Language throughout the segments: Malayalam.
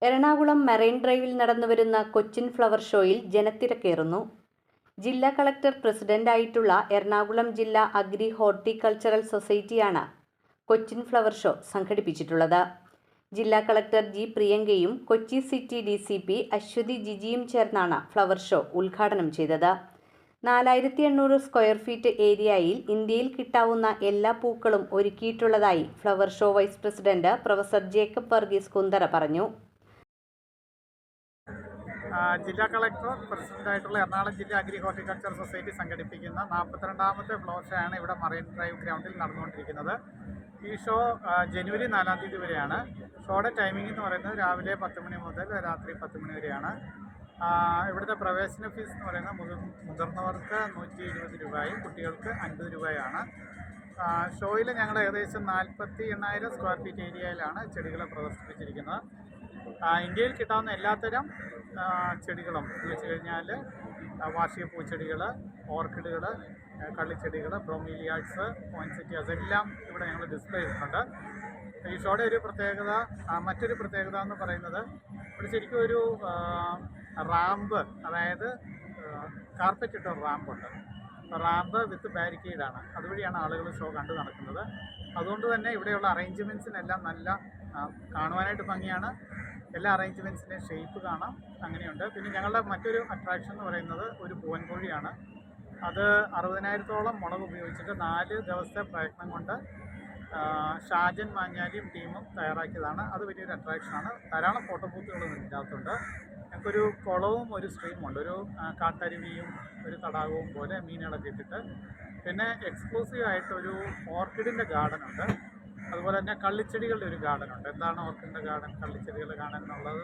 എറണാകുളം മറൈൻ ഡ്രൈവിൽ നടന്നുവരുന്ന കൊച്ചിൻ ഫ്ലവർ ഷോയിൽ ജനത്തിരക്കേറുന്നു. ജില്ലാ കളക്ടർ പ്രസിഡന്റായിട്ടുള്ള എറണാകുളം ജില്ലാ അഗ്രി ഹോർട്ടിക്കൾച്ചറൽ സൊസൈറ്റിയാണ് കൊച്ചിൻ ഫ്ലവർ ഷോ സംഘടിപ്പിച്ചിട്ടുള്ളത്. ജില്ലാ കളക്ടർ ജി പ്രിയങ്കയും കൊച്ചി സിറ്റി DCP അശ്വതി ജിജിയും ചേർന്നാണ് ഫ്ലവർ ഷോ ഉദ്ഘാടനം ചെയ്തത്. 4800 സ്ക്വയർ ഫീറ്റ് ഏരിയയിൽ ഇന്ത്യയിൽ കിട്ടാവുന്ന എല്ലാ പൂക്കളും ഒരുക്കിയിട്ടുള്ളതായി flower show vice president professor Jacob Varghese Kunthara പറഞ്ഞു. ജില്ലാ കളക്ടർ പ്രസിഡന്റായിട്ടുള്ള എറണാകുളം ജില്ലാ അഗ്രി ഹോർട്ടിക്കൾച്ചർ സൊസൈറ്റി സംഘടിപ്പിക്കുന്ന 42ാമത്തെ ഫ്ലവർ ഷോ ആണ് ഇവിടെ മറൈൻ ഡ്രൈവ് ഗ്രൗണ്ടിൽ നടന്നുകൊണ്ടിരിക്കുന്നത്. ഈ ഷോ ജനുവരി 4-ാം തീയതി വരെയാണ്. ഷോയുടെ ടൈമിംഗ് എന്ന് പറയുന്നത് രാവിലെ 10 മണി മുതൽ രാത്രി 10 മണി വരെയാണ്. ഇവിടുത്തെ പ്രവേശന ഫീസ് എന്ന് പറയുന്നത് മുതിർന്നവർക്ക് 120 രൂപയും കുട്ടികൾക്ക് 50 രൂപയാണ്. ഷോയിൽ ഞങ്ങൾ ഏകദേശം 48,000 സ്ക്വയർ ഫീറ്റ് ഏരിയയിലാണ് ചെടികളെ പ്രദർശിപ്പിച്ചിരിക്കുന്നത്. ഇന്ത്യയിൽ കിട്ടാവുന്ന എല്ലാത്തരം ചെടികളും എന്ന് വെച്ച് കഴിഞ്ഞാൽ വാർഷിക പൂച്ചെടികൾ, ഓർക്കിഡുകൾ, കള്ളിച്ചെടികൾ, ബ്രോമീലിയാഡ്സ്, പോയിൻസെറ്റിയാസ് എല്ലാം ഇവിടെ ഞങ്ങൾ ഡിസ്പ്ലേ ചെയ്തിട്ടുണ്ട്. ഈ ഷോയുടെ ഒരു പ്രത്യേകത, മറ്റൊരു പ്രത്യേകത എന്ന് പറയുന്നത് ഇവിടെ ശരിക്കും ഒരു റാമ്പ്, അതായത് കാർപ്പറ്റ് ഇട്ട റാമ്പുണ്ട്. റാമ്പ് വിത്ത് ബാരിക്കേഡാണ്. അതുവഴിയാണ് ആളുകൾ ഷോ കണ്ടു നടക്കുന്നത്. അതുകൊണ്ട് തന്നെ ഇവിടെയുള്ള അറേഞ്ച്മെൻറ്റ്സിനെല്ലാം നല്ല കാണുവാനായിട്ട് ഭംഗിയാണ്. എല്ലാ അറേഞ്ച്മെൻറ്റ്സിൻ്റെയും ഷേപ്പ് കാണാം, അങ്ങനെയുണ്ട്. പിന്നെ ഞങ്ങളുടെ മറ്റൊരു അട്രാക്ഷൻ എന്ന് പറയുന്നത് ഒരു പൂവൻ കോഴിയാണ്. അത് 60,000-ഓളം മുളക് ഉപയോഗിച്ചിട്ട് 4 ദിവസത്തെ പ്രയത്നം കൊണ്ട് ഷാജൻ മാഞ്ഞാലിയും ടീമും തയ്യാറാക്കിയതാണ്. അത് വലിയൊരു അട്രാക്ഷനാണ്. ധാരാളം ഫോട്ടോ ബൂത്തുകൾ ഇതിനകത്തുണ്ട്. ഞങ്ങൾക്കൊരു കുളവും ഒരു സ്ട്രീമും ഉണ്ട്. ഒരു കാട്ടരുവിയും ഒരു തടാകവും പോലെ മീനുകളൊക്കെ ഇട്ടിട്ട്. പിന്നെ എക്സ്ക്ലൂസീവായിട്ട് ഒരു ഓർക്കിഡിൻ്റെ ഗാർഡൻ ഉണ്ട്. അതുപോലെ തന്നെ കള്ളിച്ചെടികളുടെ ഒരു ഗാർഡൻ ഉണ്ട്. എന്താണ് ഓർക്കിഡിൻ്റെ ഗാർഡൻ, കള്ളിച്ചെടികളുടെ ഗാർഡൻ എന്നുള്ളത്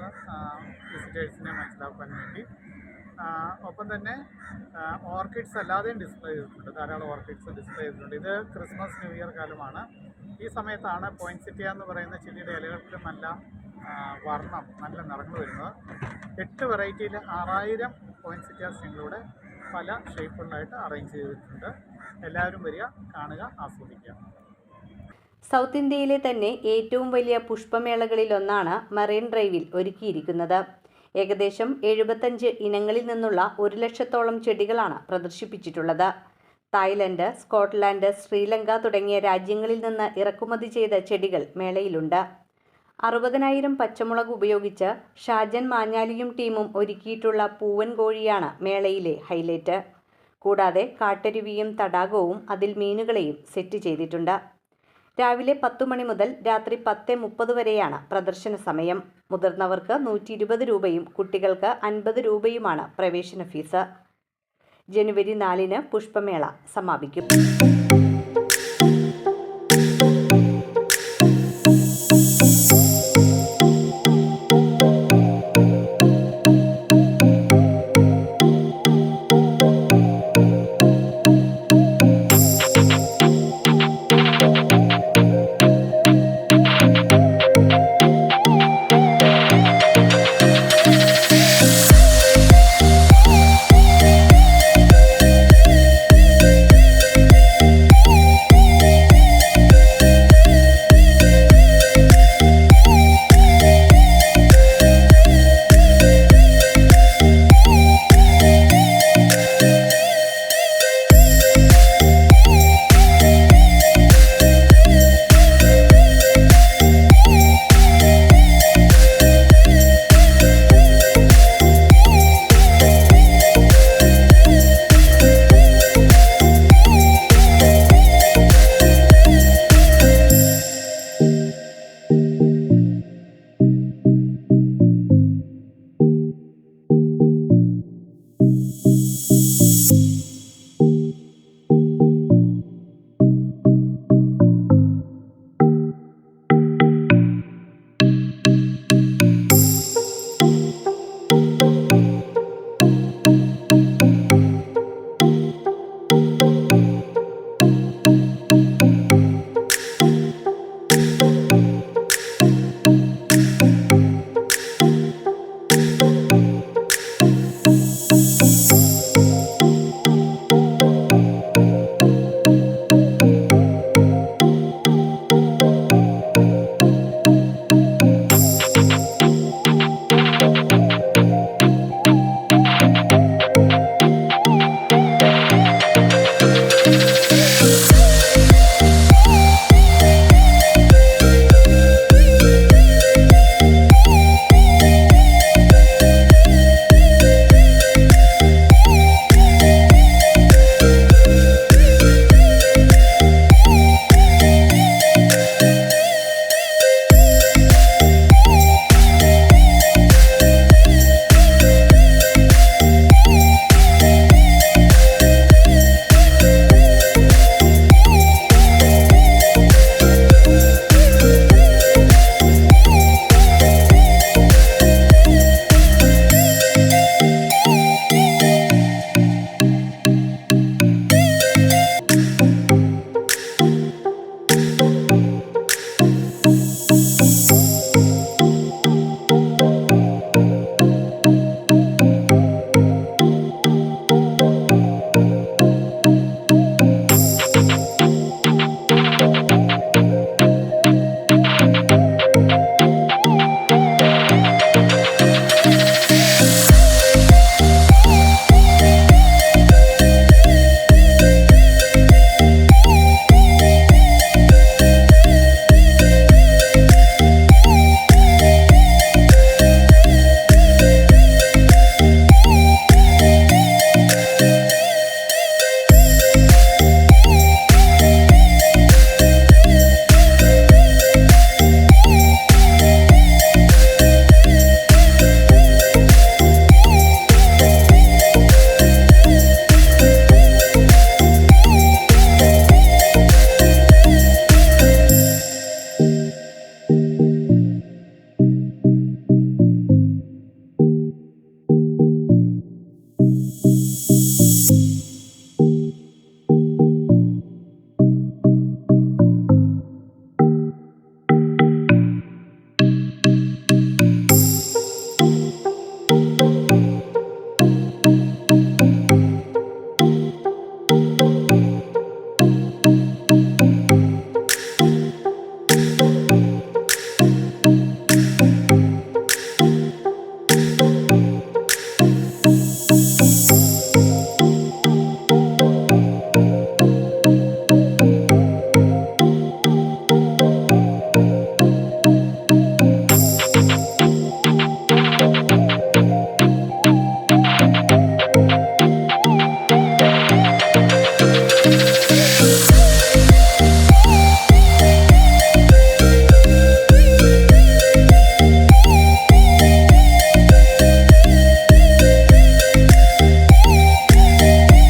വിസിറ്റേഴ്സിനെ മനസ്സിലാക്കാൻ വേണ്ടി. ഒപ്പം തന്നെ ഓർക്കിഡ്സ് അല്ലാതെയും ഡിസ്പ്ലേ ചെയ്തിട്ടുണ്ട്. ധാരാളം ഓർക്കിഡ്സ് ഡിസ്പ്ലേ ചെയ്തിട്ടുണ്ട്. ഇത് ക്രിസ്മസ് ന്യൂ ഇയർ കാലമാണ്. ഈ സമയത്താണ് പോയിൻസെറ്റിയ എന്ന് പറയുന്ന ചെടിയുടെ ഇലകൾക്ക് നല്ല വർണ്ണം, നല്ല നിറങ്ങൾ വരുന്നത്. 8 വെറൈറ്റിയിൽ 6000 പോയിൻസെറ്റിയാസ് ഞങ്ങളിവിടെ പല ഷേപ്പുകളിലായിട്ട് അറേഞ്ച് ചെയ്തിട്ടുണ്ട്. എല്ലാവരും വരിക, കാണുക, ആസ്വദിക്കുക. സൗത്ത് ഇന്ത്യയിലെ തന്നെ ഏറ്റവും വലിയ പുഷ്പമേളകളിലൊന്നാണ് മറൈൻ ഡ്രൈവിൽ ഒരുക്കിയിരിക്കുന്നത്. ഏകദേശം 75 ഇനങ്ങളിൽ നിന്നുള്ള 100,000-ഓളം ചെടികളാണ് പ്രദർശിപ്പിച്ചിട്ടുള്ളത്. തായ്ലൻഡ്, സ്കോട്ട്ലാൻഡ്, ശ്രീലങ്ക തുടങ്ങിയ രാജ്യങ്ങളിൽ നിന്ന് ഇറക്കുമതി ചെയ്ത ചെടികൾ മേളയിലുണ്ട്. 60,000 പച്ചമുളക് ഉപയോഗിച്ച് ഷാജൻ മാഞ്ഞാലിയും ടീമും ഒരുക്കിയിട്ടുള്ള പൂവൻ കോഴിയാണ് മേളയിലെ ഹൈലൈറ്റ്. കൂടാതെ കാട്ടരുവിയും തടാകവും അതിൽ മീനുകളെയും സെറ്റ് ചെയ്തിട്ടുണ്ട്. രാവിലെ 10 മണി മുതൽ രാത്രി 10:30 വരെയാണ് പ്രദർശന സമയം. മുതിർന്നവർക്ക് 120 രൂപയും കുട്ടികൾക്ക് 50 രൂപയുമാണ് പ്രവേശന ഫീസ്. ജനുവരി 4-ന് പുഷ്പമേള സമാപിക്കും.